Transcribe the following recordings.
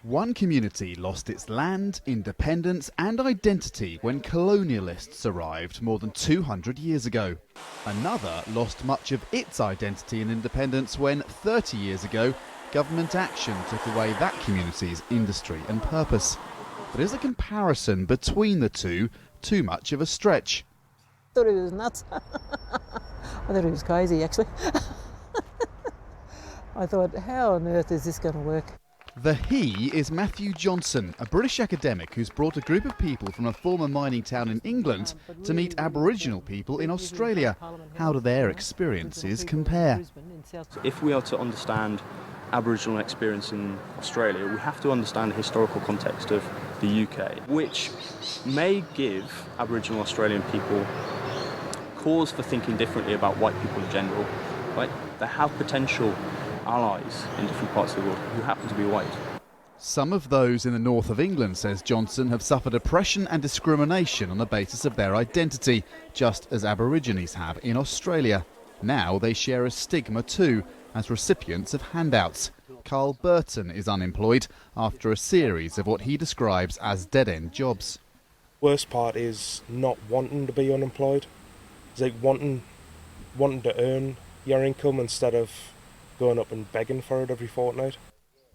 One community lost its land, independence and identity when colonialists arrived more than 200 years ago. Another lost much of its identity and independence when 30 years ago government action took away that community's industry and purpose. But is a comparison between the two too much of a stretch? I thought it was nuts. I thought it was crazy, actually. I thought, how on earth is this going to work? The he is Matthew Johnson, a British academic who's brought a group of people from a former mining town in England to meet Aboriginal people in Australia. How do their experiences compare? If we are to understand Aboriginal experience in Australia, we have to understand the historical context of the UK, which may give Aboriginal Australian people cause for thinking differently about white people in general. Right? They have potential allies in different parts of the world who happen to be white. Some of those in the north of England, says Johnson, have suffered oppression and discrimination on the basis of their identity, just as Aborigines have in Australia. Now they share a stigma too, as recipients of handouts. Carl BURTON is unemployed after a series of what he describes as dead-end jobs. Worst part is not wanting to be unemployed. It's like wanting to earn your income instead of going up and begging for it every fortnight.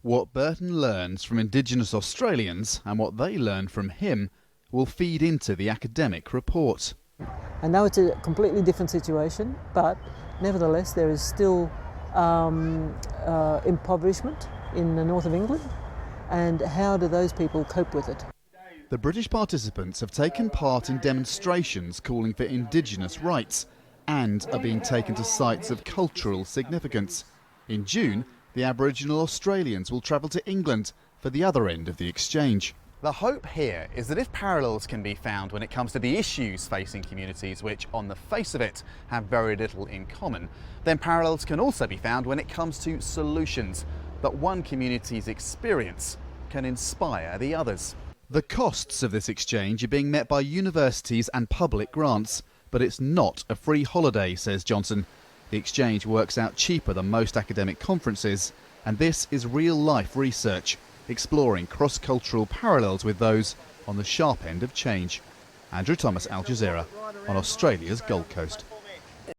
What BURTON learns from Indigenous Australians and what they learn from him will feed into the academic report. I know it's a completely different situation, but nevertheless there is still impoverishment in the north of England, and how do those people cope with it? The British participants have taken part in demonstrations calling for Indigenous rights and are being taken to sites of cultural significance. In June, the Aboriginal Australians will travel to England for the other end of the exchange. The hope here is that if parallels can be found when it comes to the issues facing communities which, on the face of it, have very little in common, then parallels can also be found when it comes to solutions, that one community's experience can inspire the others. The costs of this exchange are being met by universities and public grants, but it's not a free holiday, says Johnson. The exchange works out cheaper than most academic conferences, and this is real-life research, exploring cross-cultural parallels with those on the sharp end of change. Andrew Thomas, Al Jazeera, on Australia's Gold Coast.